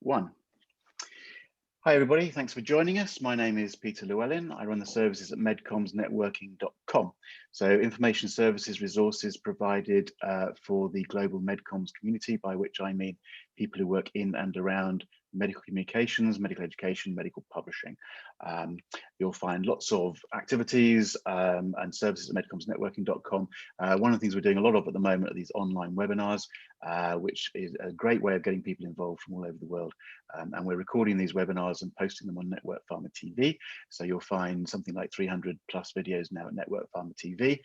One. Hi everybody, thanks for joining us. My name is Peter Llewellyn. I run the services at medcommsnetworking.com. So information services resources provided for the global medcoms community, by which I mean people who work in and around medical communications, medical education, medical publishing. You'll find lots of activities and services at medcommsnetworking.com. One of the things we're doing a lot of at the moment are these online webinars, which is a great way of getting people involved from all over the world. And we're recording these webinars and posting them on NetworkPharma TV. So you'll find something like 300 plus videos now at NetworkPharma TV.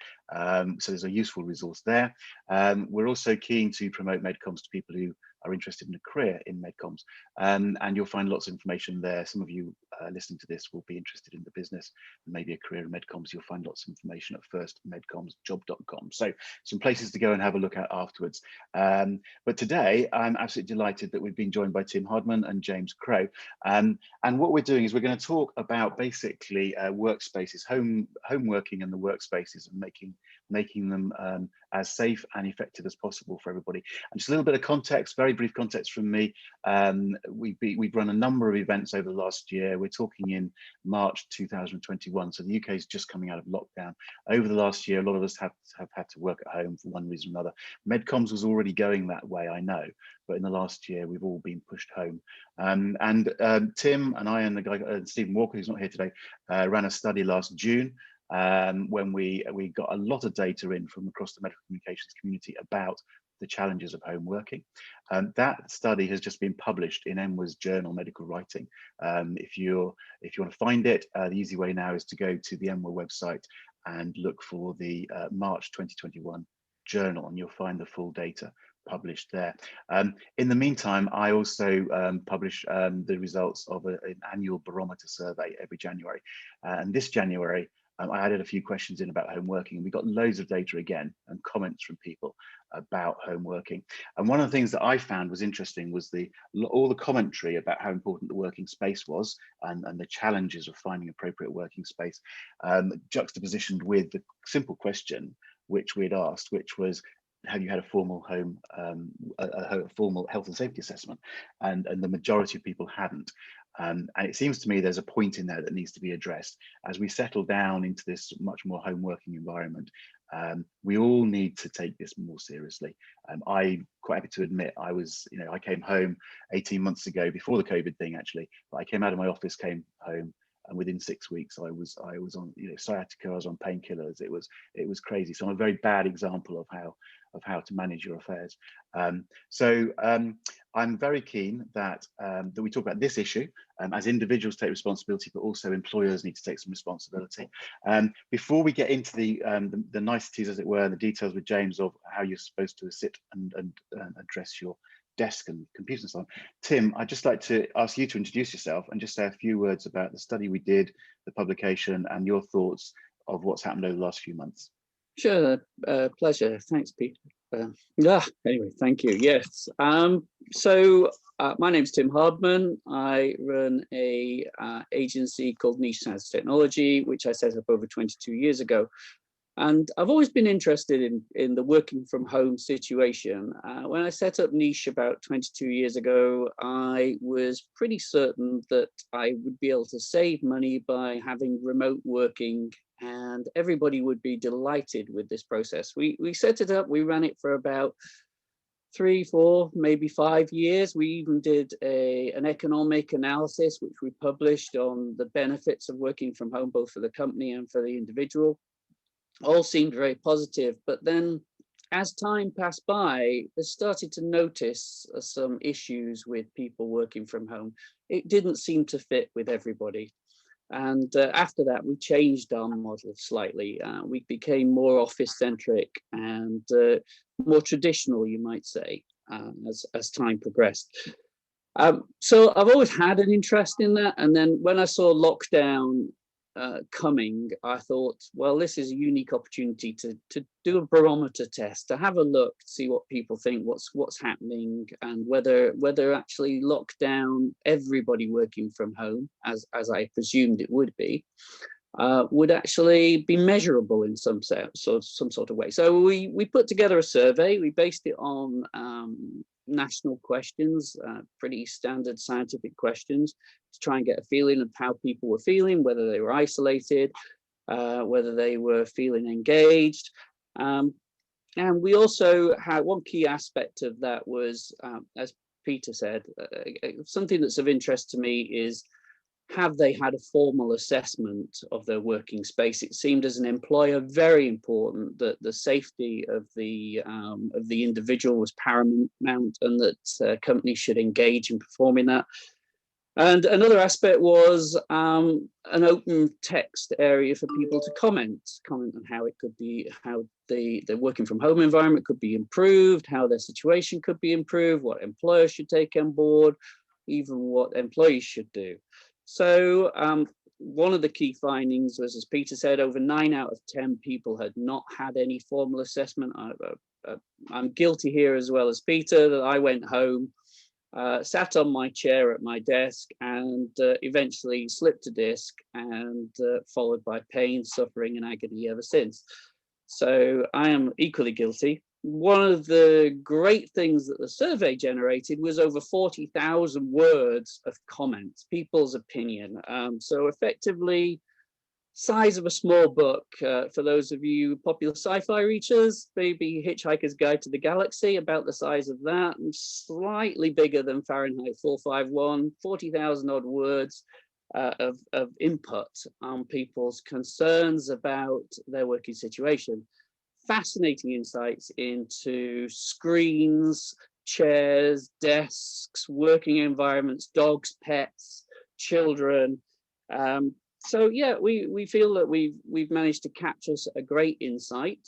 So there's a useful resource there. We're also keen to promote medcoms to people who are interested in a career in medcoms, and you'll find lots of information there. Some of you listening to this will be interested in the business and maybe a career in medcoms. You'll find lots of information at firstmedcomsjob.com. So some places to go and have a look at afterwards. But today I'm absolutely delighted that we've been joined by Tim Hardman and James Crow. And what we're doing is we're going to talk about basically workspaces, home working and the workspaces, and making them as safe and effective as possible for everybody. And just a little bit of context, very brief context from me. We've run a number of events over the last year. We're talking in March 2021, so the UK is just coming out of lockdown. Over the last year, a lot of us have had to work at home for one reason or another. Medcoms was already going that way, I know, but in the last year, we've all been pushed home. Tim and I and the guy, Steven Walker, who's not here today, ran a study last June when we got a lot of data in from across the medical communications community about the challenges of home working. That study has just been published in EMWA's journal, Medical Writing. If you want to find it, the easy way now is to go to the EMWA website and look for the March 2021 journal, and you'll find the full data published there. In the meantime, I also publish the results of an annual barometer survey every January. And this January, I added a few questions in about home working, and we got loads of data again and comments from people about home working. And one of the things that I found was interesting was all the commentary about how important the working space was and the challenges of finding appropriate working space, juxtapositioned with the simple question which we'd asked, which was, have you had a formal home, a formal health and safety assessment? And the majority of people hadn't. And it seems to me there's a point in there that needs to be addressed. As we settle down into this much more home working environment, we all need to take this more seriously. I'm quite happy to admit I came home 18 months ago, before the COVID thing actually, but I came out of my office, came home, and within 6 weeks I was on sciatica, I was on painkillers. It was crazy. So I'm a very bad example of how to manage your affairs. I'm very keen that we talk about this issue as individuals take responsibility, but also employers need to take some responsibility. Before we get into the niceties, as it were, and the details with James of how you're supposed to sit and address your desk and computers and so on, Tim, I'd just like to ask you to introduce yourself and just say a few words about the study we did, the publication, and your thoughts of what's happened over the last few months. Sure, pleasure. Thanks, Peter. Anyway, thank you. Yes. My name's Tim Hardman. I run a agency called Niche Science Technology, which I set up over 22 years ago. And I've always been interested in the working from home situation. When I set up Niche about 22 years ago, I was pretty certain that I would be able to save money by having remote working, and everybody would be delighted with this process. We set it up, we ran it for about 3, 4, maybe 5 years. We even did an economic analysis, which we published on the benefits of working from home, both for the company and for the individual. All seemed very positive, but then as time passed by, I started to notice some issues with people working from home. It didn't seem to fit with everybody. And after that, we changed our model slightly. We became more office-centric and more traditional, you might say, as time progressed. So I've always had an interest in that. And then when I saw lockdown coming, I thought, well, this is a unique opportunity to do a barometer test, to have a look, see what people think, what's happening, and whether actually lockdown, everybody working from home, as I presumed it would be, would actually be measurable in some sort of way. So we put together a survey. We based it on national questions, pretty standard scientific questions, to try and get a feeling of how people were feeling, whether they were isolated, whether they were feeling engaged. And we also had one key aspect of that was, as Peter said, something that's of interest to me is, have they had a formal assessment of their working space? It seemed as an employer very important that the safety of the individual was paramount, and that companies should engage in performing that. And another aspect was an open text area for people to comment on how it could be, how the working from home environment could be improved, how their situation could be improved, what employers should take on board, even what employees should do. So one of the key findings was, as Peter said, over 9 out of 10 people had not had any formal assessment. I'm guilty here as well as Peter, that I went home, sat on my chair at my desk, and eventually slipped a disc, and followed by pain, suffering, and agony ever since. So I am equally guilty. One of the great things that the survey generated was over 40,000 words of comments, people's opinion. So effectively, size of a small book. For those of you popular sci-fi readers, maybe Hitchhiker's Guide to the Galaxy, about the size of that, and slightly bigger than Fahrenheit 451, 40,000 odd words of input on people's concerns about their working situation. Fascinating insights into screens, chairs, desks, working environments, dogs, pets, children. So yeah, we feel that we've managed to capture a great insight.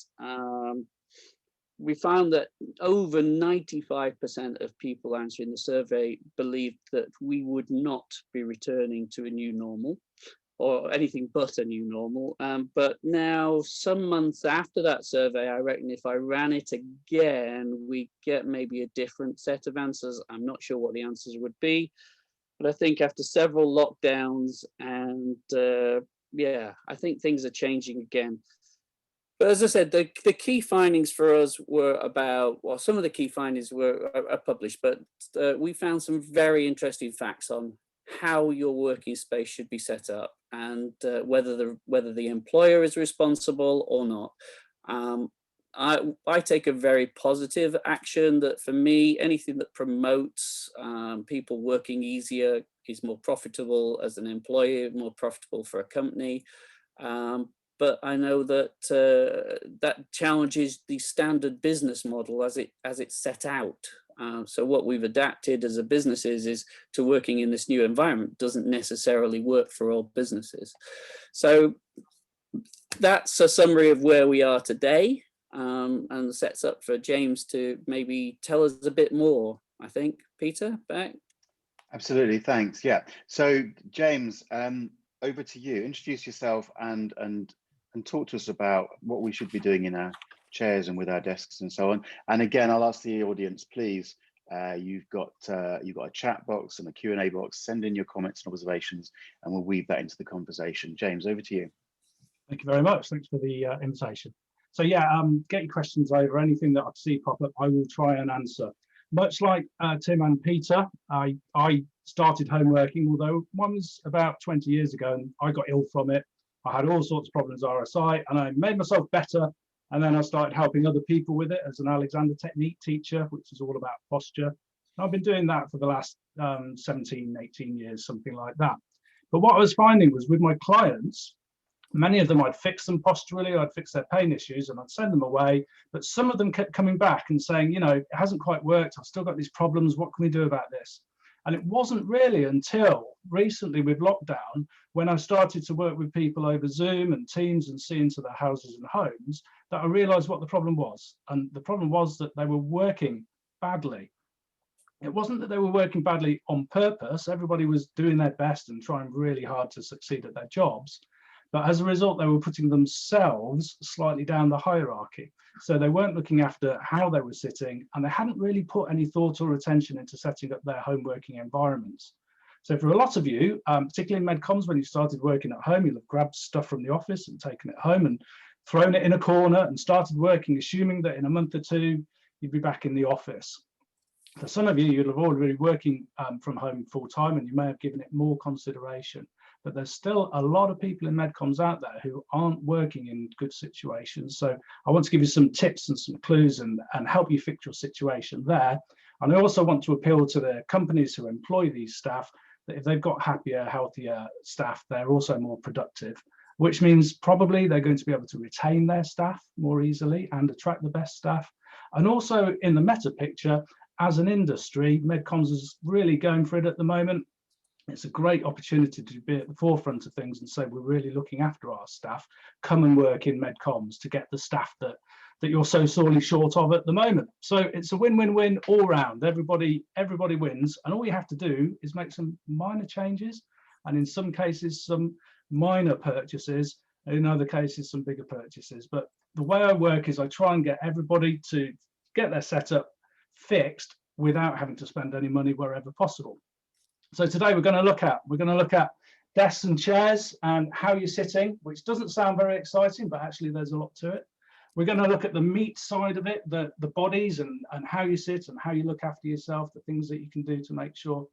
We found that over 95% of people answering the survey believed that we would not be returning to a new normal, or anything but a new normal. But now, some months after that survey, I reckon if I ran it again, we get maybe a different set of answers. I'm not sure what the answers would be, but I think after several lockdowns, and yeah, I think things are changing again. But as I said, the key findings for us were about, well, some of the key findings are published, but we found some very interesting facts on how your working space should be set up, and whether the employer is responsible or not. I take a very positive action that, for me, anything that promotes people working easier is more profitable as an employer, more profitable for a company. But I know that that challenges the standard business model as it's set out. So what we've adapted as a business is to working in this new environment doesn't necessarily work for all businesses. So that's a summary of where we are today, and sets up for James to maybe tell us a bit more. I think, Peter, back. Absolutely, thanks. Yeah. So James, over to you. Introduce yourself and talk to us about what we should be doing in our chairs and with our desks and so on. And again, I'll ask the audience, please, you've got a chat box and a Q&A box. Send in your comments and observations, and we'll weave that into the conversation. James, over to you. Thank you very much. Thanks for the invitation. So yeah, get your questions over. Anything that I see pop up, I will try and answer. Much like Tim and Peter, I started home working, although one was about 20 years ago, and I got ill from it. I had all sorts of problems with RSI, and I made myself better. And then I started helping other people with it as an Alexander Technique teacher, which is all about posture. And I've been doing that for the last 17, 18 years, something like that. But what I was finding was, with my clients, many of them, I'd fix them posturally, I'd fix their pain issues, and I'd send them away. But some of them kept coming back and saying, you know, it hasn't quite worked. I've still got these problems. What can we do about this? And it wasn't really until recently, with lockdown, when I started to work with people over Zoom and Teams and see into their houses and homes, that I realized what the problem was. And the problem was that they were working badly. It wasn't that they were working badly on purpose. Everybody was doing their best and trying really hard to succeed at their jobs. But as a result, they were putting themselves slightly down the hierarchy. So they weren't looking after how they were sitting, and they hadn't really put any thought or attention into setting up their home working environments. So for a lot of you, particularly in MedComms, when you started working at home, you'll have grabbed stuff from the office and taken it home and thrown it in a corner and started working, assuming that in a month or two, you'd be back in the office. For some of you, you'll have already been working from home full time, and you may have given it more consideration. But there's still a lot of people in MedComms out there who aren't working in good situations. So I want to give you some tips and some clues and help you fix your situation there. And I also want to appeal to the companies who employ these staff that if they've got happier, healthier staff, they're also more productive, which means probably they're going to be able to retain their staff more easily and attract the best staff. And also in the meta picture, as an industry, MedComms is really going for it at the moment. It's a great opportunity to be at the forefront of things and say we're really looking after our staff. Come and work in MedComms to get the staff that you're so sorely short of at the moment. So it's a win-win-win all round. Everybody wins, and all you have to do is make some minor changes, and in some cases some minor purchases, and in other cases some bigger purchases. But the way I work is I try and get everybody to get their setup fixed without having to spend any money wherever possible. So today we're going to look at desks and chairs and how you're sitting, which doesn't sound very exciting, but actually there's a lot to it. We're going to look at the meat side of it, the bodies and how you sit and how you look after yourself, the things that you can do to make sure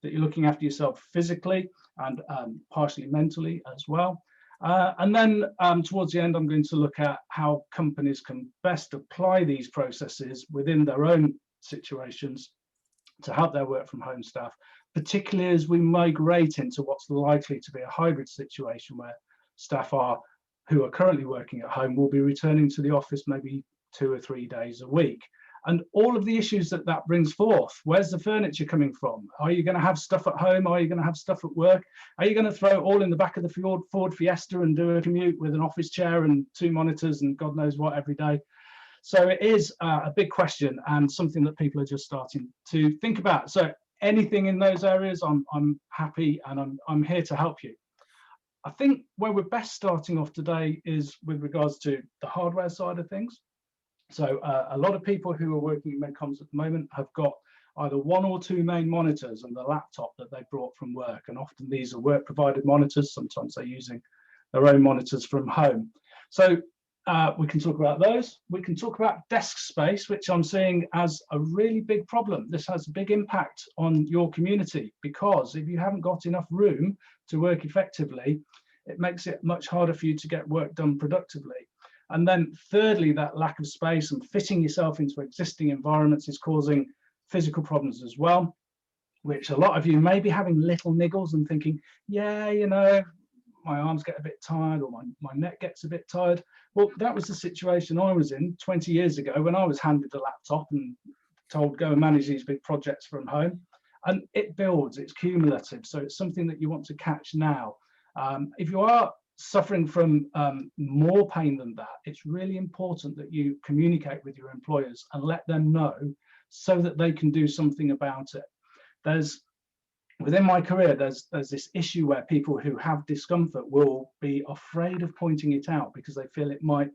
that you're looking after yourself physically and partially mentally as well. And then towards the end, I'm going to look at how companies can best apply these processes within their own situations to help their work from home staff, particularly as we migrate into what's likely to be a hybrid situation where staff who are currently working at home will be returning to the office maybe 2 or 3 days a week. And all of the issues that brings forth. Where's the furniture coming from? Are you going to have stuff at home? Are you going to have stuff at work? Are you going to throw it all in the back of the Ford Fiesta and do a commute with an office chair and 2 monitors and God knows what every day? So it is a big question and something that people are just starting to think about. So anything in those areas, I'm happy and I'm here to help you. I think where we're best starting off today is with regards to the hardware side of things. So a lot of people who are working in MedComms at the moment have got either 1 or 2 main monitors and the laptop that they brought from work. And often these are work provided monitors. Sometimes they're using their own monitors from home. So we can talk about those. We can talk about desk space, which I'm seeing as a really big problem. This has a big impact on your community because if you haven't got enough room to work effectively, it makes it much harder for you to get work done productively. And then thirdly, that lack of space and fitting yourself into existing environments is causing physical problems as well, which a lot of you may be having little niggles and thinking, yeah, you know, my arms get a bit tired or my neck gets a bit tired. Well, that was the situation I was in 20 years ago when I was handed a laptop and told go and manage these big projects from home. And it builds, it's cumulative. So it's something that you want to catch now. If you are suffering from more pain than that, it's really important that you communicate with your employers and let them know so that they can do something about it. Within my career, there's this issue where people who have discomfort will be afraid of pointing it out because they feel it might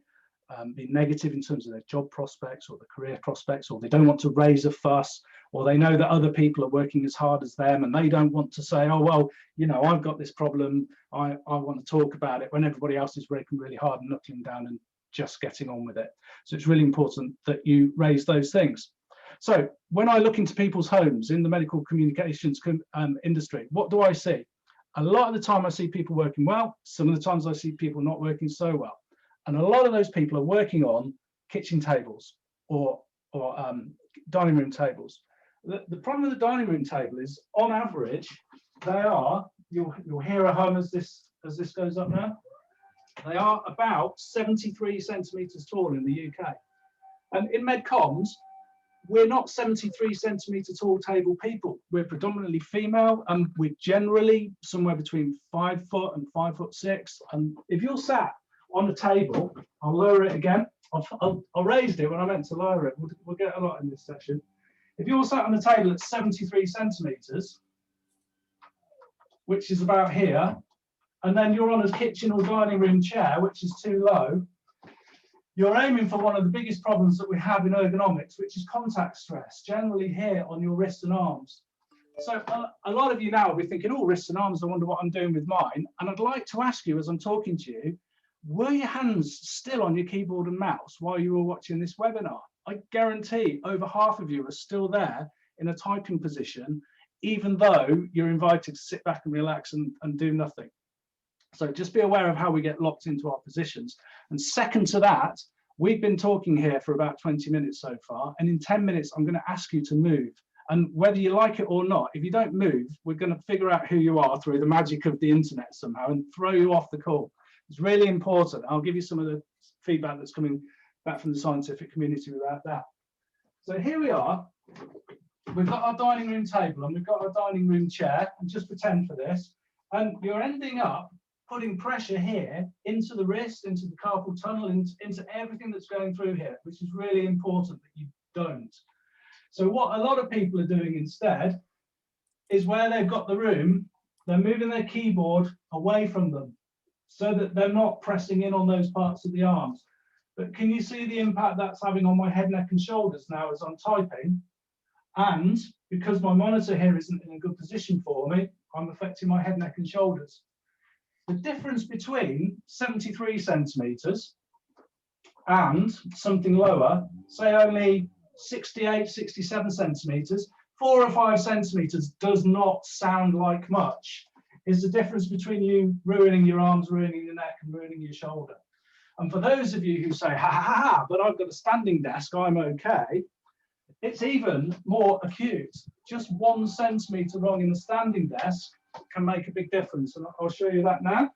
be negative in terms of their job prospects or the career prospects, or they don't want to raise a fuss, or they know that other people are working as hard as them and they don't want to say, oh, well, you know, I've got this problem, I want to talk about it, when everybody else is working really hard and knuckling down and just getting on with it. So it's really important that you raise those things. So when I look into people's homes in the medical communications industry, what do I see? A lot of the time I see people working well, some of the times I see people not working so well. And a lot of those people are working on kitchen tables or dining room tables. The problem with the dining room table is, on average, they are, you'll hear a hum as this goes up now, they are about 73 centimetres tall in the UK. And in MedComms, we're not 73 centimetre tall table people. We're predominantly female, and we're generally somewhere between 5 foot and 5'6". And if you're sat on a table, I'll lower it again. I raised it when I meant to lower it. We'll get a lot in this session. If you're sat on a table at 73 centimetres, which is about here, and then you're on a kitchen or dining room chair, which is too low, you're aiming for one of the biggest problems that we have in ergonomics, which is contact stress, generally here on your wrists and arms. So a lot of you now will be thinking, oh, wrists and arms, I wonder what I'm doing with mine. And I'd like to ask you, as I'm talking to you, were your hands still on your keyboard and mouse while you were watching this webinar? I guarantee over half of you are still there in a typing position, even though you're invited to sit back and relax and do nothing. So just be aware of how we get locked into our positions. And second to that, we've been talking here for about 20 minutes so far, and in 10 minutes, I'm going to ask you to move. And whether you like it or not, if you don't move, we're going to figure out who you are through the magic of the internet somehow and throw you off the call. It's really important. I'll give you some of the feedback that's coming back from the scientific community about that. So here we are. We've got our dining room table and we've got our dining room chair, and just pretend for this. And you're ending up putting pressure here into the wrist, into the carpal tunnel, into everything that's going through here, which is really important that you don't. So what a lot of people are doing instead is where they've got the room, they're moving their keyboard away from them so that they're not pressing in on those parts of the arms. But can you see the impact that's having on my head, neck and shoulders now as I'm typing? And because my monitor here isn't in a good position for me, I'm affecting my head, neck and shoulders. The difference between 73 centimeters and something lower, say only 68, 67 centimeters, 4 or 5 centimeters does not sound like much. Is the difference between you ruining your arms, ruining your neck, and ruining your shoulder. And for those of you who say, ha ha ha, but I've got a standing desk, I'm okay, it's even more acute. Just 1 centimeter wrong in the standing desk can make a big difference. And I'll show you that now.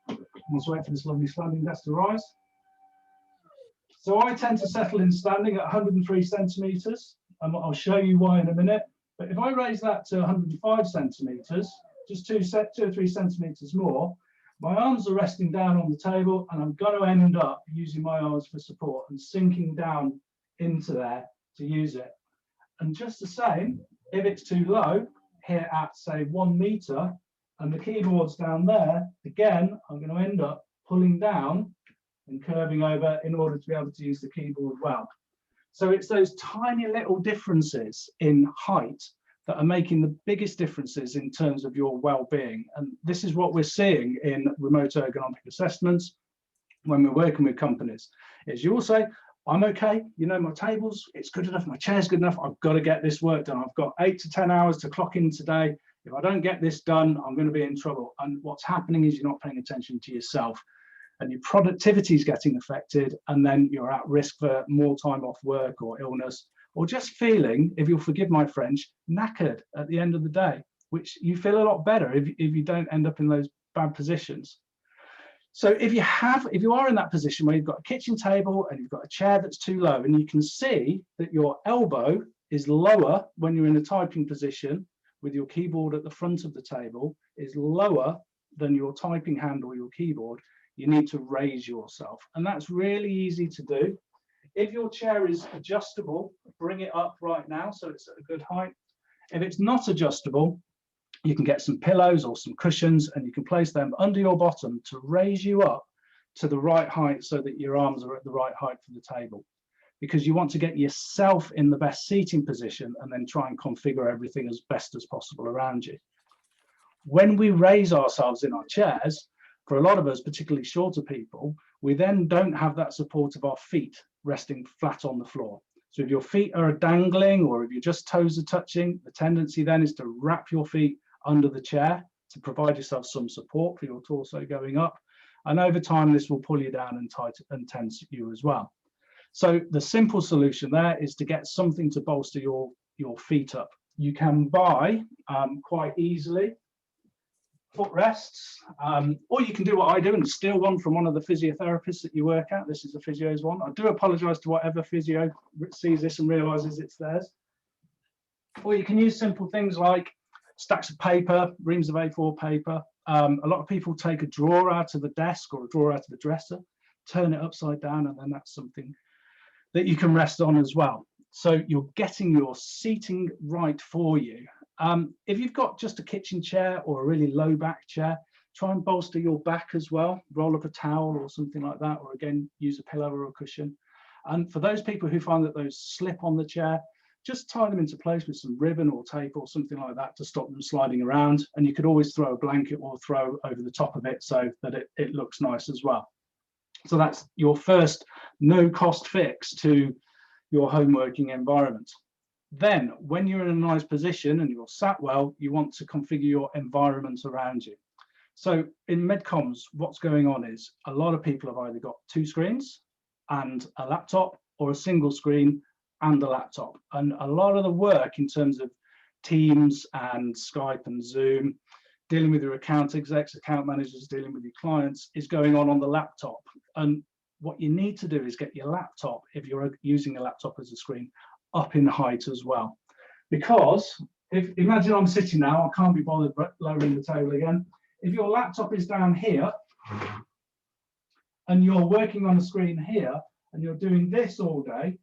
Let's wait for this lovely standing desk to rise. So I tend to settle in standing at 103 centimeters, and I'll show you why in a minute. But if I raise that to 105 centimeters, just 2 or 3 centimeters more, my arms are resting down on the table, and I'm going to end up using my arms for support and sinking down into there to use it. And just the same, if it's too low, here at say 1 meter, and the keyboard's down there, again, I'm going to end up pulling down and curving over in order to be able to use the keyboard well. So it's those tiny little differences in height that are making the biggest differences in terms of your well-being. And this is what we're seeing in remote ergonomic assessments when we're working with companies, is you will say, I'm okay, you know, my tables, it's good enough, my chair's good enough, I've got to get this work done. I've got 8 to 10 hours to clock in today. If I don't get this done, I'm going to be in trouble. And what's happening is you're not paying attention to yourself, and your productivity is getting affected, and then you're at risk for more time off work or illness, or just feeling, if you'll forgive my French, knackered at the end of the day, which you feel a lot better if you don't end up in those bad positions. So if you are in that position where you've got a kitchen table and you've got a chair that's too low, and you can see that your elbow is lower when you're in a typing position with your keyboard at the front of the table, is lower than your typing hand or your keyboard, you need to raise yourself. And that's really easy to do. If your chair is adjustable, bring it up right now so it's at a good height. If it's not adjustable, you can get some pillows or some cushions, and you can place them under your bottom to raise you up to the right height so that your arms are at the right height for the table. Because you want to get yourself in the best seating position and then try and configure everything as best as possible around you. When we raise ourselves in our chairs, for a lot of us, particularly shorter people, we then don't have that support of our feet resting flat on the floor. So if your feet are dangling, or if your just toes are touching, the tendency then is to wrap your feet under the chair to provide yourself some support for your torso going up. And over time, this will pull you down and tense you as well. So the simple solution there is to get something to bolster your feet up. You can buy quite easily footrests, or you can do what I do and steal one from one of the physiotherapists that you work at. This is a physio's one. I do apologise to whatever physio sees this and realises it's theirs. Or you can use simple things like stacks of paper, reams of A4 paper. A lot of people take a drawer out of the desk or a drawer out of the dresser, turn it upside down, and then that's something that you can rest on as well. So you're getting your seating right for you. If you've got just a kitchen chair or a really low back chair, try and bolster your back as well. Roll up a towel or something like that, or again, use a pillow or a cushion. And for those people who find that those slip on the chair, just tie them into place with some ribbon or tape or something like that to stop them sliding around. And you could always throw a blanket or throw over the top of it so that it looks nice as well. So that's your first no-cost fix to your home working environment. Then when you're in a nice position and you're sat well, you want to configure your environment around you. So in MedComms, what's going on is a lot of people have either got 2 screens and a laptop, or a single screen and a laptop. And a lot of the work in terms of Teams and Skype and Zoom, dealing with your account execs, account managers, dealing with your clients, is going on the laptop. And what you need to do is get your laptop, if you're using a laptop as a screen, up in height as well. Because imagine I'm sitting now, I can't be bothered lowering the table again. If your laptop is down here and you're working on a screen here and you're doing this all day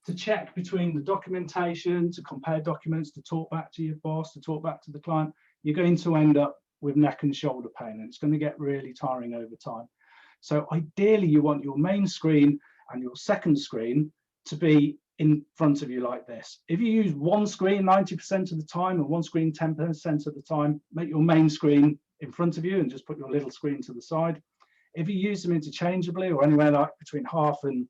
to check between the documentation, to compare documents, to talk back to your boss, to talk back to the client, you're going to end up with neck and shoulder pain, and it's going to get really tiring over time. So ideally, you want your main screen and your second screen to be in front of you like this. If you use one screen 90% of the time and one screen 10% of the time, make your main screen in front of you and just put your little screen to the side. If you use them interchangeably or anywhere like between half and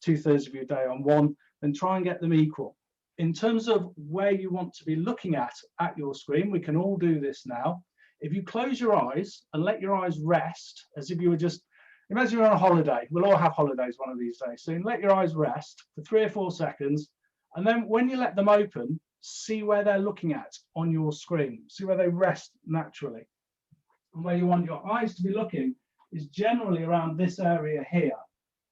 2/3 of your day on one, then try and get them equal. In terms of where you want to be looking at your screen, we can all do this now. If you close your eyes and let your eyes rest, as if you were just, imagine you're on a holiday. We'll all have holidays one of these days. So you let your eyes rest for 3 or 4 seconds. And then when you let them open, see where they're looking at on your screen. See where they rest naturally. And where you want your eyes to be looking is generally around this area here,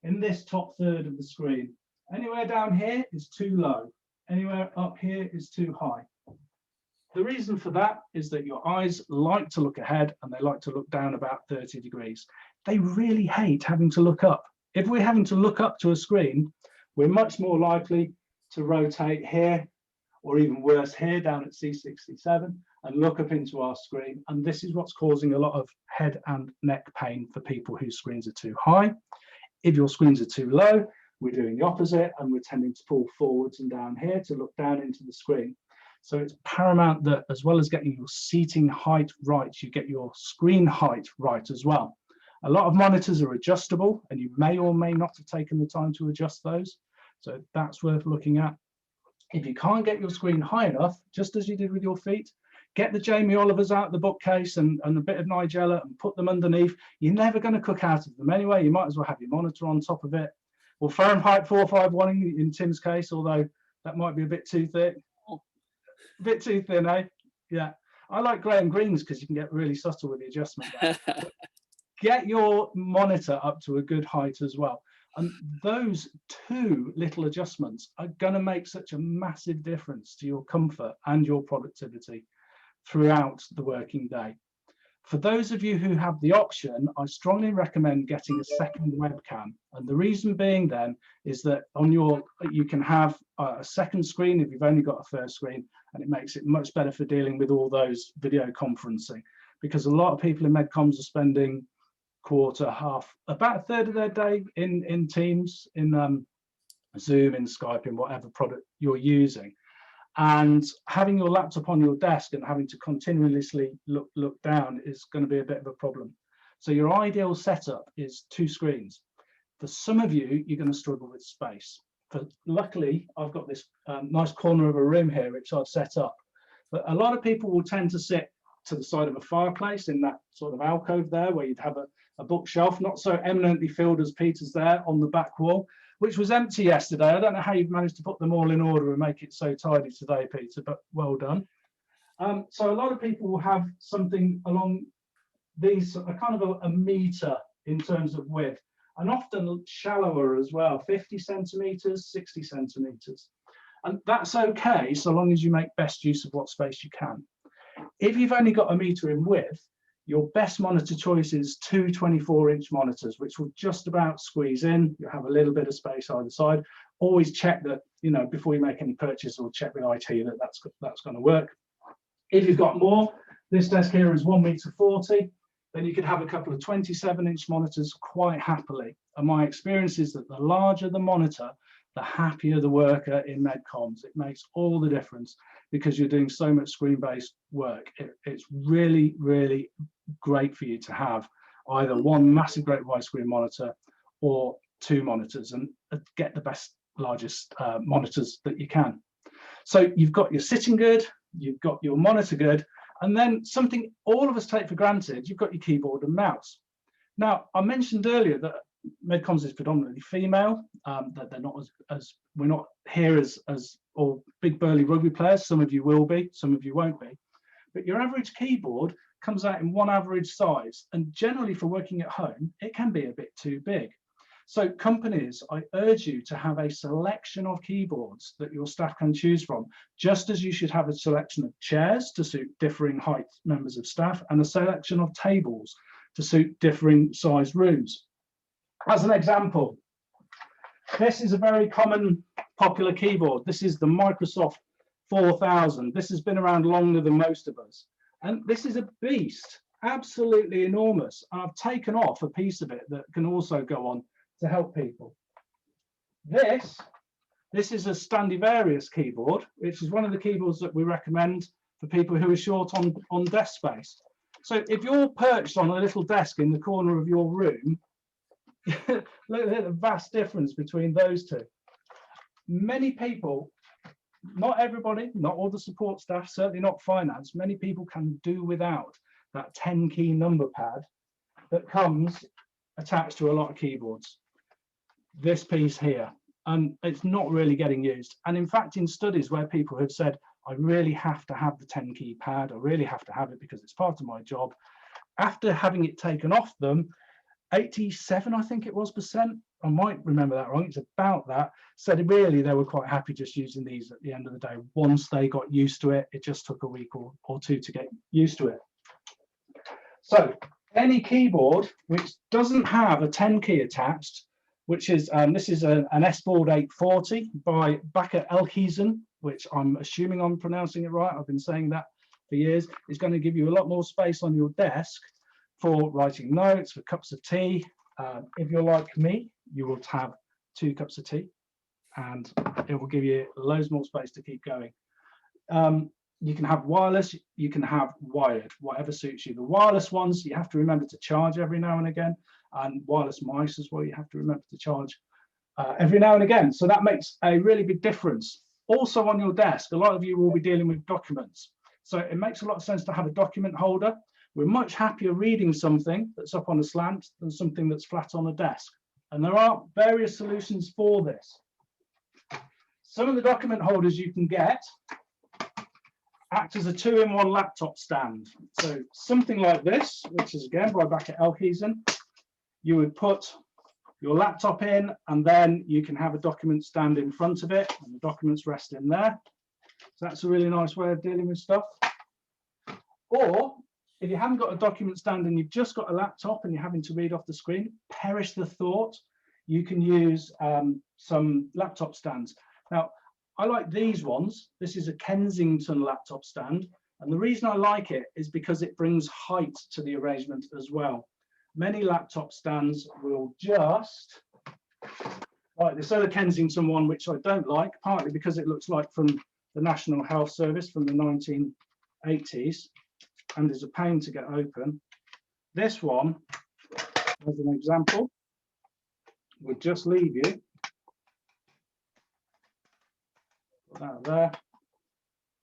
in this top third of the screen. Anywhere down here is too low. Anywhere up here is too high. The reason for that is that your eyes like to look ahead and they like to look down about 30 degrees. They really hate having to look up. If we're having to look up to a screen, we're much more likely to rotate here, or even worse here down at C67, and look up into our screen. And this is what's causing a lot of head and neck pain for people whose screens are too high. If your screens are too low, we're doing the opposite, and we're tending to pull forwards and down here to look down into the screen. So it's paramount that as well as getting your seating height right, you get your screen height right as well. A lot of monitors are adjustable, and you may or may not have taken the time to adjust those. So that's worth looking at. If you can't get your screen high enough, just as you did with your feet, get the Jamie Olivers out of the bookcase and a bit of Nigella and put them underneath. You're never going to cook out of them anyway. You might as well have your monitor on top of it. Or Fahrenheit 451 in Tim's case, although that might be a bit too thick. A bit too thin, eh? Yeah. I like grey and greens because you can get really subtle with the adjustment. Get your monitor up to a good height as well. And those 2 little adjustments are going to make such a massive difference to your comfort and your productivity throughout the working day. For those of you who have the option, I strongly recommend getting a second webcam. And the reason being then is that you can have a second screen if you've only got a first screen, and it makes it much better for dealing with all those video conferencing, because a lot of people in MedComms are spending quarter, half, about 1/3 of their day in Teams, in Zoom, in Skype, in whatever product you're using. And having your laptop on your desk and having to continuously look down is going to be a bit of a problem. So your ideal setup is 2 screens. For some of you, you're going to struggle with space. Luckily, I've got this nice corner of a room here, which I've set up. But a lot of people will tend to sit to the side of a fireplace in that sort of alcove there, where you'd have a bookshelf, not so eminently filled as Peter's there on the back wall, which was empty yesterday. I don't know how you've managed to put them all in order and make it so tidy today, Peter, but well done. So a lot of people will have something along these, a kind of a meter in terms of width, and often shallower as well, 50 centimeters, 60 centimeters. And that's okay, so long as you make best use of what space you can. If you've only got a meter in width, your best monitor choice is 2 24-inch monitors, which will just about squeeze in. You have a little bit of space either side. Always check that, before you make any purchase, or check with IT that that's going to work. If you've got more, this desk here is 1.40 meters, then you could have a couple of 27-inch monitors quite happily. And my experience is that the larger the monitor, the happier the worker in MedComms. It makes all the difference because you're doing so much screen-based work. It's really, really great for you to have either one massive great widescreen monitor or 2 monitors and get the best largest monitors that you can. So you've got your sitting good, you've got your monitor good, and then something all of us take for granted, you've got your keyboard and mouse. Now, I mentioned earlier that MedComms is predominantly female, that they're not as we're not here as all big burly rugby players. Some of you will be, some of you won't be. But your average keyboard comes out in one average size, and generally for working at home, it can be a bit too big. So companies, I urge you to have a selection of keyboards that your staff can choose from, just as you should have a selection of chairs to suit differing height members of staff, and a selection of tables to suit differing size rooms. As an example, this is a very common popular keyboard. This is the Microsoft 4000. This has been around longer than most of us. And this is a beast, absolutely enormous. And I've taken off a piece of it that can also go on to help people. This is a Stradivarius keyboard, which is one of the keyboards that we recommend for people who are short on desk space. So if you're perched on a little desk in the corner of your room, look at the vast difference between those two. Many people, not everybody, not all the support staff, certainly not finance, many people can do without that 10-key number pad that comes attached to a lot of keyboards. This piece here, and it's not really getting used. And in fact, in studies where people have said, I really have to have the 10-key pad, I really have to have it because it's part of my job, after having it taken off them, 87, I think it was, %, I might remember that wrong, it's about that, said really they were quite happy just using these at the end of the day. Once they got used to it, it just took a week or two to get used to it. So any keyboard which doesn't have a 10-key attached, which is, this is an S-Board 840 by Bakker Elkhuizen, which I'm assuming I'm pronouncing it right, I've been saying that for years, is going to give you a lot more space on your desk for writing notes, for cups of tea. If you're like me, you will have 2 cups of tea and it will give you loads more space to keep going. You can have wireless, you can have wired, whatever suits you. The wireless ones, you have to remember to charge every now and again, and wireless mice as well, you have to remember to charge every now and again. So that makes a really big difference. Also on your desk, a lot of you will be dealing with documents. So it makes a lot of sense to have a document holder. We're much happier reading something that's up on a slant than something that's flat on a desk. And there are various solutions for this. Some of the document holders you can get act as a 2-in-1 laptop stand. So something like this, which is again by Bakker Elkhuizen, you would put your laptop in and then you can have a document stand in front of it and the documents rest in there. So that's a really nice way of dealing with stuff. Or if you haven't got a document stand and you've just got a laptop and you're having to read off the screen, perish the thought, you can use some laptop stands. Now, I like these ones. This is a Kensington laptop stand. And the reason I like it is because it brings height to the arrangement as well. Many laptop stands will just, like this other Kensington one, which I don't like, partly because it looks like from the National Health Service from the 1980s and is a pain to get open. This one, as an example, would just leave you that there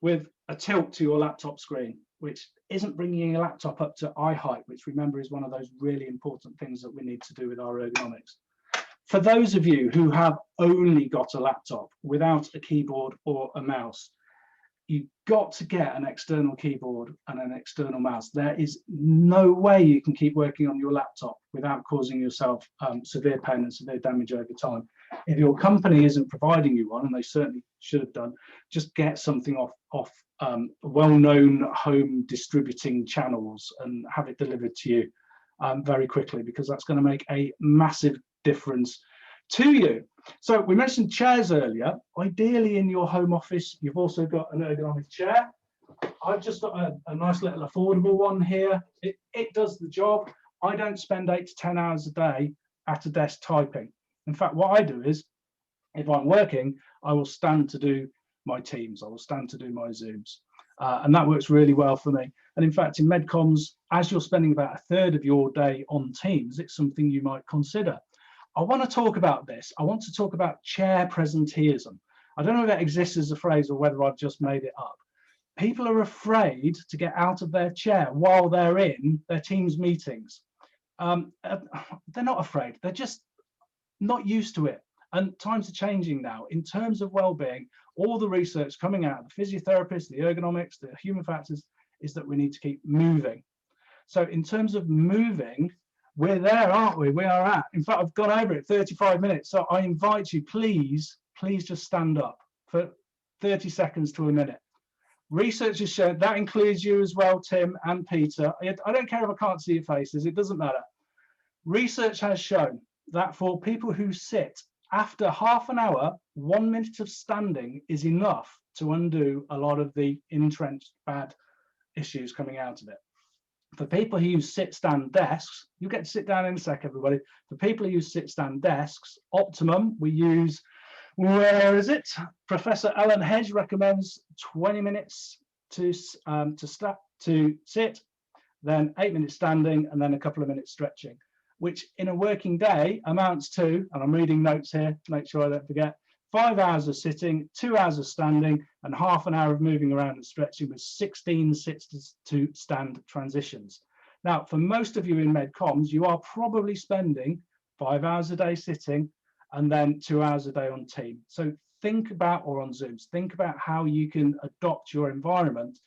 with a tilt to your laptop screen, which isn't bringing your laptop up to eye height, which remember is one of those really important things that we need to do with our ergonomics. For those of you who have only got a laptop without a keyboard or a mouse, you've got to get an external keyboard and an external mouse. There is no way you can keep working on your laptop without causing yourself severe pain and severe damage over time. If your company isn't providing you one, and they certainly should have done, just get something off well-known home distributing channels and have it delivered to you very quickly, because that's going to make a massive difference to you. So we mentioned chairs earlier. Ideally in your home office, you've also got an ergonomic chair. I've just got a nice little affordable one here. It does the job. I don't spend 8 to 10 hours a day at a desk typing. In fact, what I do is, if I'm working, I will stand to do my Teams. I will stand to do my Zooms. And that works really well for me. And in fact, in MedComms, as you're spending about 1/3 of your day on Teams, it's something you might consider. I want to talk about this. I want to talk about chair presenteeism. I don't know if that exists as a phrase or whether I've just made it up. People are afraid to get out of their chair while they're in their Teams meetings. They're not afraid, they're just not used to it. And times are changing now. In terms of well-being, all the research coming out, the physiotherapists, the ergonomics, the human factors, is that we need to keep moving. So in terms of moving, we're there, aren't we? We are at. In fact, I've gone over it 35 minutes. So I invite you, please just stand up for 30 seconds to a minute. Research has shown, that includes you as well, Tim and Peter. I don't care if I can't see your faces, it doesn't matter. Research has shown that for people who sit, after half an hour, 1 minute of standing is enough to undo a lot of the entrenched bad issues coming out of it. For people who use sit-stand desks, you get to sit down in a sec, everybody. For people who use sit-stand desks, optimum, we use, where is it? Professor Alan Hedge recommends 20 minutes to sit, then 8 minutes standing, and then a couple of minutes stretching, which in a working day amounts to, and I'm reading notes here to make sure I don't forget, 5 hours of sitting, 2 hours of standing, and half an hour of moving around and stretching with 16 sits to stand transitions. Now, for most of you in MedComms, you are probably spending 5 hours a day sitting and then 2 hours a day on Team. So think about, or on Zooms, think about how you can adopt your environment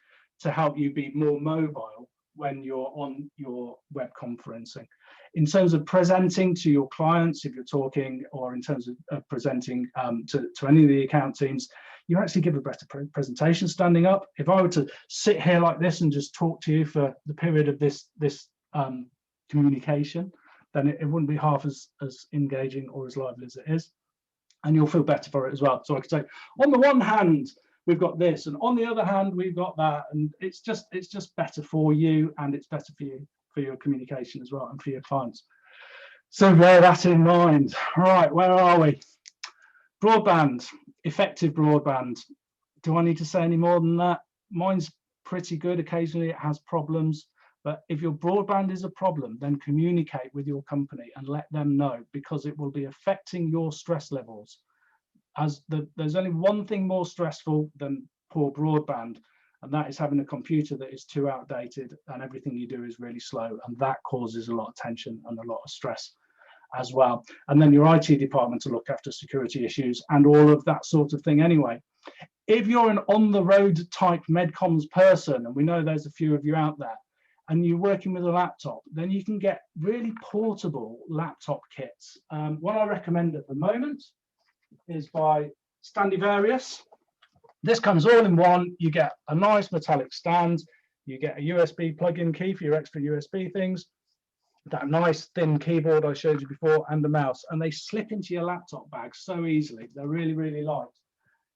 to help you be more mobile when you're on your web conferencing. In terms of presenting to your clients, if you're talking, or in terms of presenting to any of the account teams, you actually give a better presentation standing up. If I were to sit here like this and just talk to you for the period of this communication, then it wouldn't be half as engaging or as lively as it is. And you'll feel better for it as well. So I could say, on the one hand, we've got this, and on the other hand, we've got that, and it's just better for you, and it's better for you, for your communication as well, and for your clients. So bear that in mind. Right, where are we? Broadband, effective broadband. Do I need to say any more than that? Mine's pretty good. Occasionally it has problems, but if your broadband is a problem, then communicate with your company and let them know, because it will be affecting your stress levels. There's only one thing more stressful than poor broadband, and that is having a computer that is too outdated and everything you do is really slow, and that causes a lot of tension and a lot of stress as well. And then your IT department to look after security issues and all of that sort of thing anyway. If you're an on-the-road type MedComms person, and we know there's a few of you out there, and you're working with a laptop, then you can get really portable laptop kits. What I recommend at the moment is by Standivarius. This comes all in one. You get a nice metallic stand, you get a USB plug-in key for your extra USB things, that nice thin keyboard I showed you before, and the mouse, and they slip into your laptop bag so easily. They're really, really light.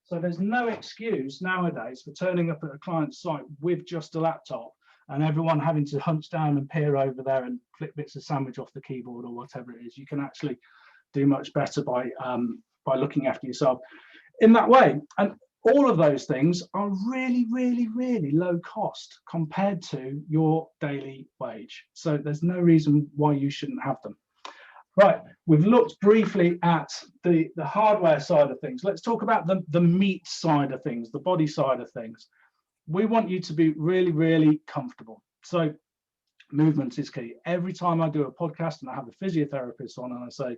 So there's no excuse nowadays for turning up at a client's site with just a laptop and everyone having to hunch down and peer over there and flick bits of sandwich off the keyboard or whatever it is. You can actually do much better by looking after yourself in that way. And all of those things are really, really, really low cost compared to your daily wage. So there's no reason why you shouldn't have them. Right, we've looked briefly at the hardware side of things. Let's talk about the meat side of things, the body side of things. We want you to be really, really comfortable. So movement is key. Every time I do a podcast and I have a physiotherapist on and I say,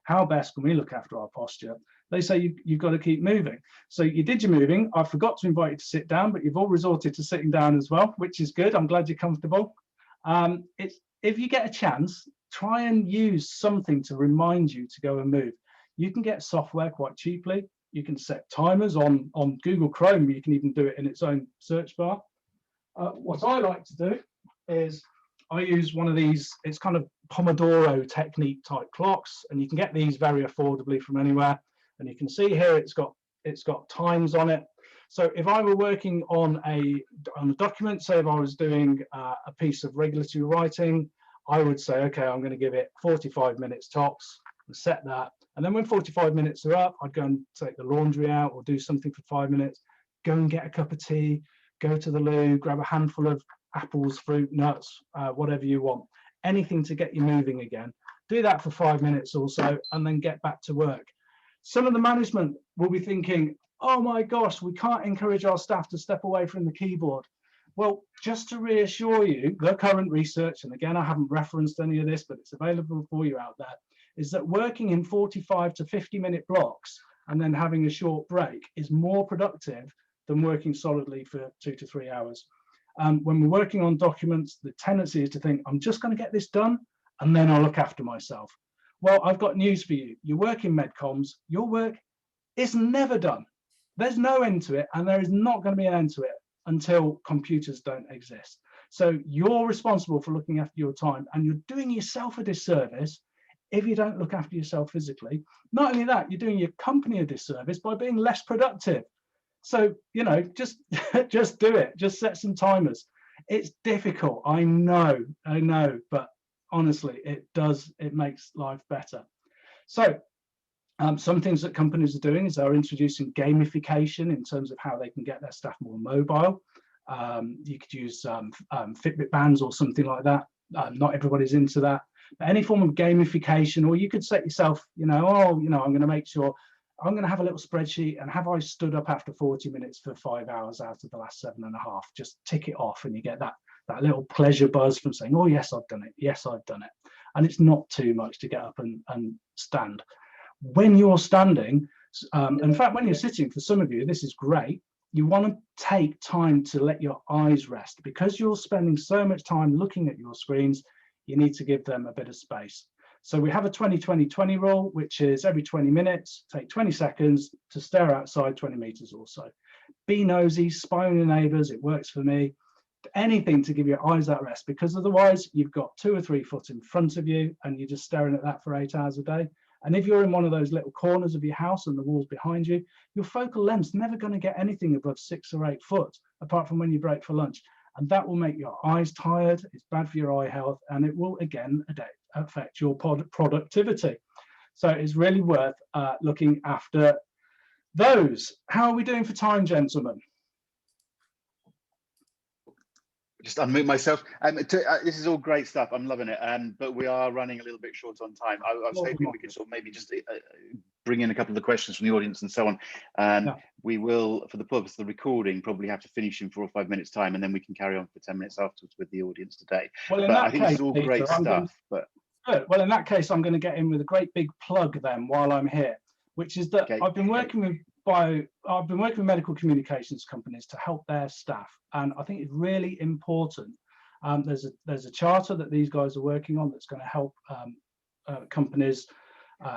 how best can we look after our posture? They say you've got to keep moving. So you did your moving. I forgot to invite you to sit down, but you've all resorted to sitting down as well, which is good. I'm glad you're comfortable. If you get a chance, try and use something to remind you to go and move. You can get software quite cheaply. You can set timers on Google Chrome. You can even do it in its own search bar. What I like to do is I use one of these, it's kind of Pomodoro technique type clocks, and you can get these very affordably from anywhere. And you can see here it's got times on it. So if I were working on a document, say if I was doing a piece of regulatory writing, I would say, okay, I'm going to give it 45 minutes tops and set that. And then when 45 minutes are up, I'd go and take the laundry out or do something for 5 minutes, go and get a cup of tea, go to the loo, grab a handful of apples, fruit, nuts, whatever you want, anything to get you moving again. do that for 5 minutes or so, and then get back to work. Some of the management will be thinking, oh my gosh, we can't encourage our staff to step away from the keyboard. Well, just to reassure you, the current research, and again, I haven't referenced any of this, but it's available for you out there, is that working in 45 to 50-minute blocks and then having a short break is more productive than working solidly for 2 to 3 hours. When we're working on documents, the tendency is to think, I'm just going to get this done, and then I'll look after myself. Well, I've got news for you. You work in MedComms, your work is never done. There's no end to it, and there is not going to be an end to it until computers don't exist. So you're responsible for looking after your time, and you're doing yourself a disservice if you don't look after yourself physically. Not only that, you're doing your company a disservice by being less productive. So, you know, just do it. Just set some timers. It's difficult. I know, but honestly, it makes life better. So some things that companies are doing is they're introducing gamification in terms of how they can get their staff more mobile. You could use Fitbit bands or something like that. Not everybody's into that. But any form of gamification, or you could set yourself, I'm going to make sure I'm going to have a little spreadsheet, and have I stood up after 40 minutes for 5 hours out of the last 7.5? Just tick it off, and you get that little pleasure buzz from saying, oh, yes, I've done it. Yes, I've done it. And it's not too much to get up and stand. When you're standing, in fact, when you're sitting, for some of you, this is great. You want to take time to let your eyes rest. Because you're spending so much time looking at your screens, you need to give them a bit of space. So we have a 20-20-20 rule, which is every 20 minutes, take 20 seconds to stare outside 20 meters or so. Be nosy, spy on your neighbors, it works for me. Anything to give your eyes that rest, because otherwise you've got 2 or 3 foot in front of you and you're just staring at that for 8 hours a day. And if you're in one of those little corners of your house and the walls behind you, your focal length's never going to get anything above 6 or 8 foot, apart from when you break for lunch. And that will make your eyes tired, it's bad for your eye health, and it will again affect your productivity. So it's really worth looking after those. How are we doing for time, gentlemen? Just unmute myself. This is all great stuff. I'm loving it. But we are running a little bit short on time. I was hoping we could sort of maybe just bring in a couple of the questions from the audience and so on. Yeah. We will, for the purpose of the recording, probably have to finish in 4 or 5 minutes time, and then we can carry on for 10 minutes afterwards with the audience today. Well, but I think this is all great stuff. Good. Well, in that case, I'm going to get in with a great big plug then while I'm here, which is that I've been working with medical communications companies to help their staff, and I think it's really important. There's a charter that these guys are working on that's going to help companies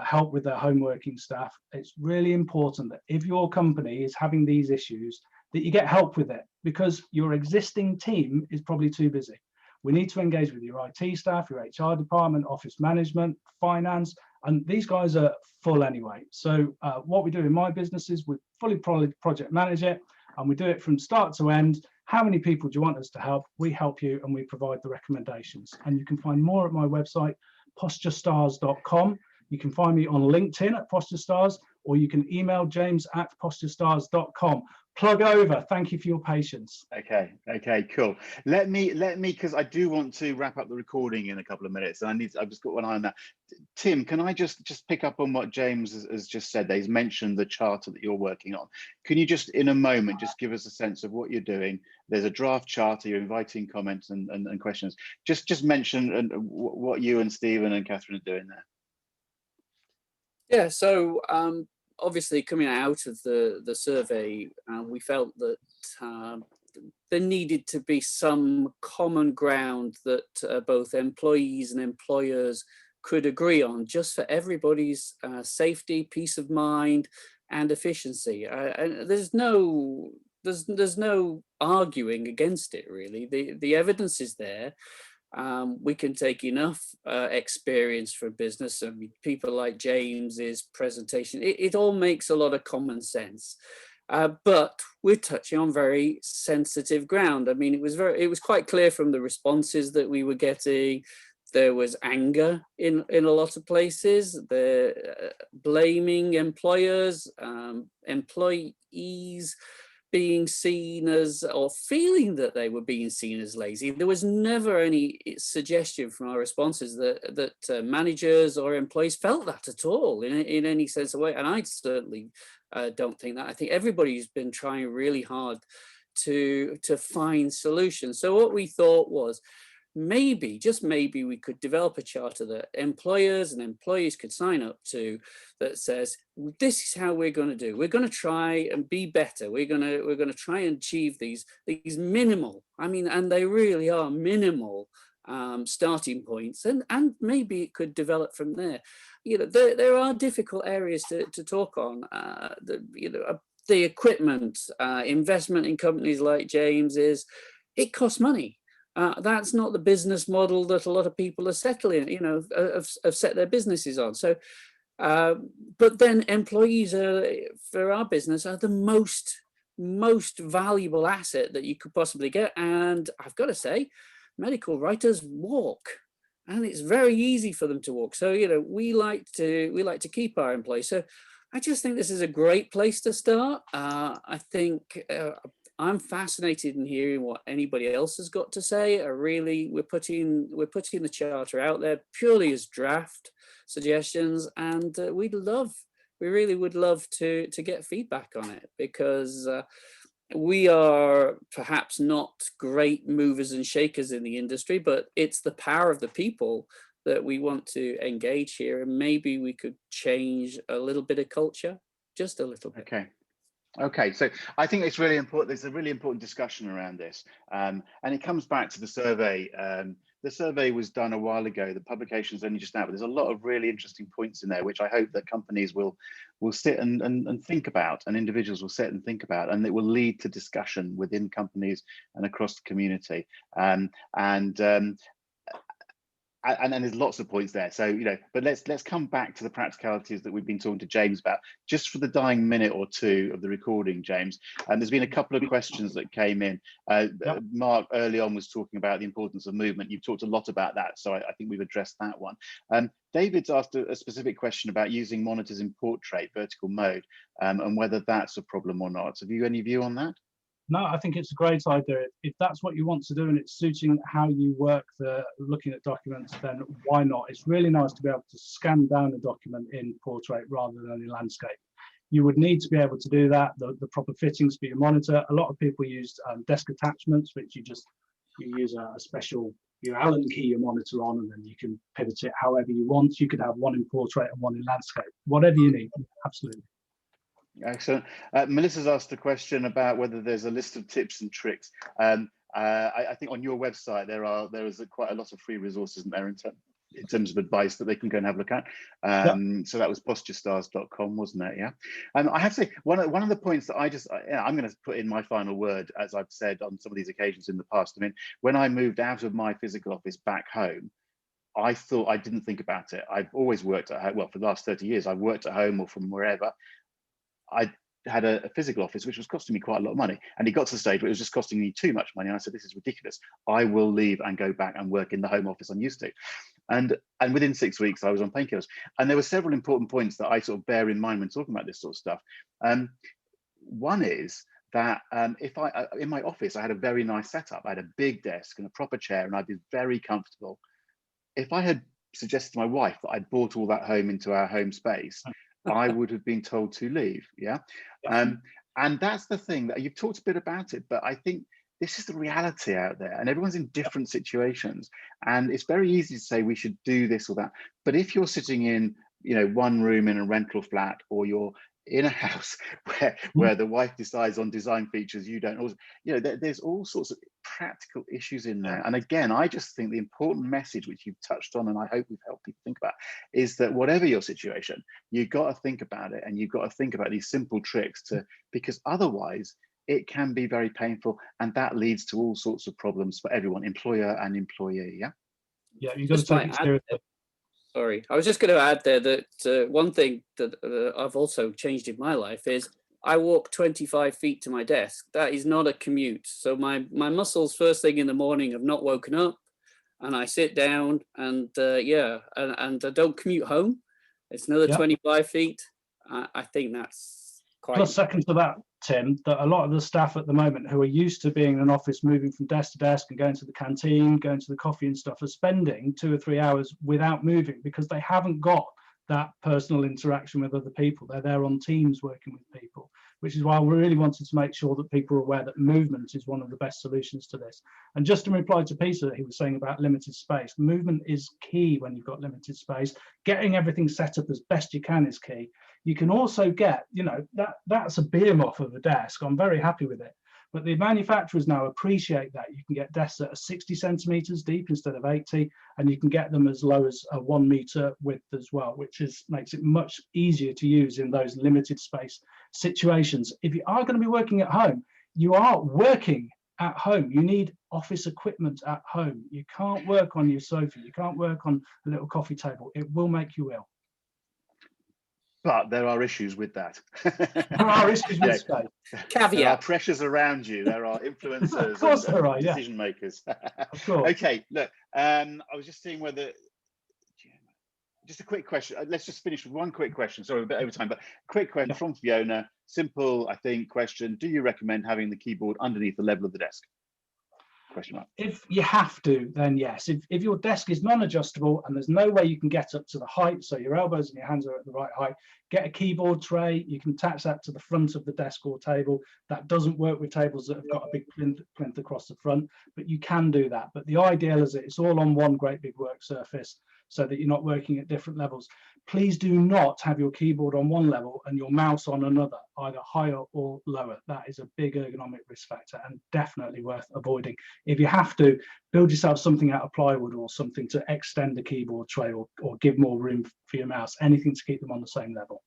help with their home working staff. It's really important that if your company is having these issues, that you get help with it, because your existing team is probably too busy. We need to engage with your IT staff, your HR department, office management, finance, and these guys are full anyway. So what we do in my business is we fully project manage it, and we do it from start to end. How many people do you want us to help? We help you, and we provide the recommendations. And you can find more at my website, posturestars.com. You can find me on LinkedIn at PostureStars, or you can email james@posturestars.com. Plug over. Thank you for your patience. Okay, cool. Let me, because I do want to wrap up the recording in a couple of minutes, and I've just got one eye on that. Tim, can I just pick up on what James has just said? He's mentioned the charter that you're working on. Can you just, in a moment, just give us a sense of what you're doing? There's a draft charter. You're inviting comments and questions. Just mention what you and Stephen and Catherine are doing there. Yeah. So. Obviously, coming out of the survey, we felt that there needed to be some common ground that both employees and employers could agree on, just for everybody's safety, peace of mind, and efficiency. And there's no arguing against it, really. The evidence is there. We can take enough experience from business. I mean, people like James's presentation, it all makes a lot of common sense. But we're touching on very sensitive ground. I mean, it was quite clear from the responses that we were getting. There was anger in a lot of places. They're blaming employers, employees being seen as, or feeling that they were being seen as lazy. There was never any suggestion from our responses that managers or employees felt that at all in any sense of way. And I certainly don't think that. I think everybody's been trying really hard to find solutions. So what we thought was, maybe, just maybe, we could develop a charter that employers and employees could sign up to, that says, this is how we're going to do. We're going to try and be better. We're going to try and achieve these minimal, I mean, and they really are minimal starting points, and maybe it could develop from there. You know, there are difficult areas to talk on. The equipment investment in companies like James it costs money. That's not the business model that a lot of people are settling, you know, have set their businesses on. So, but then employees for our business are the most valuable asset that you could possibly get. And I've got to say, medical writers walk, and it's very easy for them to walk. So, you know, we like to keep our employees. So I just think this is a great place to start. I think I'm fascinated in hearing what anybody else has got to say. We're putting the charter out there purely as draft suggestions, and we really would love to get feedback on it, because we are perhaps not great movers and shakers in the industry, but it's the power of the people that we want to engage here, and maybe we could change a little bit of culture, just a little bit. Okay, so I think it's really important. There's a really important discussion around this, and it comes back to the survey. The survey was done a while ago. The publication is only just out, but there's a lot of really interesting points in there, which I hope that companies will sit and think about, and individuals will sit and think about, and it will lead to discussion within companies and across the community. And there's lots of points there. So, you know, but let's come back to the practicalities that we've been talking to James about, just for the dying minute or two of the recording, James. And there's been a couple of questions that came in. Mark early on was talking about the importance of movement. You've talked a lot about that, so I think we've addressed that one. David's asked a specific question about using monitors in portrait vertical mode, and whether that's a problem or not. Have you any view on that? No, I think it's a great idea. If that's what you want to do and it's suiting how you work looking at documents, then why not? It's really nice to be able to scan down a document in portrait rather than in landscape. You would need to be able to do that, the proper fittings for your monitor. A lot of people use desk attachments, which you use a special, Allen key your monitor on, and then you can pivot it however you want. You could have one in portrait and one in landscape, whatever you need, absolutely. Excellent. Melissa's asked a question about whether there's a list of tips and tricks. I think on your website there is quite a lot of free resources in there in terms of advice that they can go and have a look at. So that was posturestars.com, wasn't it? Yeah. And I have to say, one of the points that I'm going to put in my final word, as I've said on some of these occasions in the past. I mean, when I moved out of my physical office back home, I didn't think about it. I've always worked at home. Well, for the last 30 years, I've worked at home or from wherever. I had a physical office which was costing me quite a lot of money, and it got to the stage where it was just costing me too much money. And I said, this is ridiculous. I will leave and go back and work in the home office I'm used to. And within 6 weeks, I was on painkillers. And there were several important points that I sort of bear in mind when talking about this sort of stuff. One is that if in my office, I had a very nice setup. I had a big desk and a proper chair, and I'd be very comfortable. If I had suggested to my wife that I'd brought all that home into our home space, I would have been told to leave. Yeah. And that's the thing that you've talked a bit about it, but I think this is the reality out there, and everyone's in different situations, and it's very easy to say we should do this or that. But if you're sitting in, one room in a rental flat, or you're in a house where the wife decides on design features you don't, also, there's all sorts of practical issues in there. And again, I just think the important message which you've touched on, and I hope we've helped people think about, is that whatever your situation, you've got to think about it, and you've got to think about these simple tricks because otherwise it can be very painful, and that leads to all sorts of problems for everyone, employer and employee. Yeah, you've got to take it seriously. Sorry, I was just going to add there that one thing that I've also changed in my life is I walk 25 feet to my desk. That is not a commute. So my muscles first thing in the morning have not woken up, and I sit down and and I don't commute home. It's another 25 feet. I think that's quite. Plus, second to that, Tim, that a lot of the staff at the moment who are used to being in an office, moving from desk to desk and going to the canteen, going to the coffee and stuff, are spending 2 or 3 hours without moving because they haven't got that personal interaction with other people. They're there on Teams working with people, which is why we really wanted to make sure that people are aware that movement is one of the best solutions to this. And just to reply to Peter, he was saying about limited space, movement is key when you've got limited space. Getting everything set up as best you can is key. You can also get, you know, that's a behemoth of a desk. I'm very happy with it. But the manufacturers now appreciate that you can get desks that are 60 centimeters deep instead of 80, and you can get them as low as a 1 meter width as well, which makes it much easier to use in those limited space situations. If you are going to be working at home, you are working at home. You need office equipment at home. You can't work on your sofa. You can't work on a little coffee table. It will make you ill. But there are issues with that. There are issues with space. Caveat. There are pressures around you. There are influencers Of course and there are, decision makers. Of course. Okay, look, I was just seeing whether, just a quick question. Let's just finish with one quick question. Sorry, a bit over time, but quick question from Fiona. Simple, I think, question. Do you recommend having the keyboard underneath the level of the desk? Question mark. If you have to, then yes. If your desk is non-adjustable and there's no way you can get up to the height, so your elbows and your hands are at the right height, get a keyboard tray. You can attach that to the front of the desk or table. That doesn't work with tables that have got a big plinth across the front, but you can do that. But the ideal is that it's all on one great big work surface so that you're not working at different levels. Please do not have your keyboard on one level and your mouse on another, either higher or lower. That is a big ergonomic risk factor and definitely worth avoiding. If you have to, build yourself something out of plywood or something to extend the keyboard tray or give more room for your mouse, anything to keep them on the same level.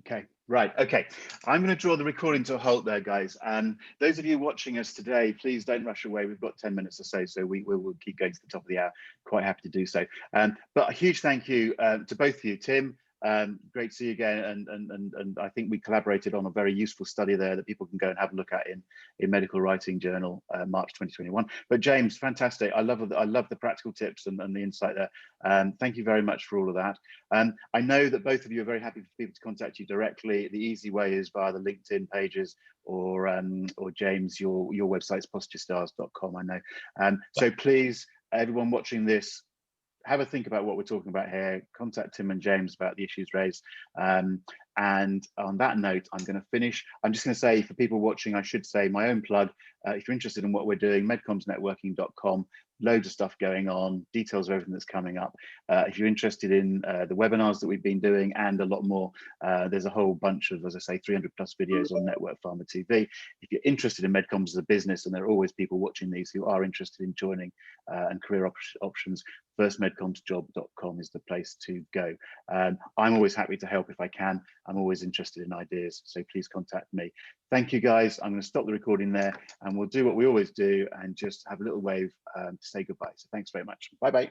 Okay, right. Okay, I'm going to draw the recording to a halt there, guys. Those of you watching us today, please don't rush away. We've got 10 minutes or so we will keep going to the top of the hour. Quite happy to do so. But a huge thank you to both of you, Tim. Great to see you again, and I think we collaborated on a very useful study there that people can go and have a look at in Medical Writing Journal, March 2021. But James, fantastic! I love the practical tips and the insight there. Thank you very much for all of that. I know that both of you are very happy for people to contact you directly. The easy way is via the LinkedIn pages or James, your website's posturestars.com. I know. So please, everyone watching this, have a think about what we're talking about here. Contact Tim and James about the issues raised. And on that note, I'm going to finish. I'm just going to say, for people watching, I should say my own plug. If you're interested in what we're doing, medcommsnetworking.com. Loads of stuff going on, details of everything that's coming up. If you're interested in the webinars that we've been doing and a lot more, there's a whole bunch of, as I say, 300+ videos on NetworkPharma TV. If you're interested in MedComms as a business, and there are always people watching these who are interested in joining and career options, firstmedcommsjob.com is the place to go. I'm always happy to help if I can. I'm always interested in ideas, so please contact me. Thank you, guys. I'm going to stop the recording there, and we'll do what we always do and just have a little wave to say goodbye. So thanks very much. Bye-bye.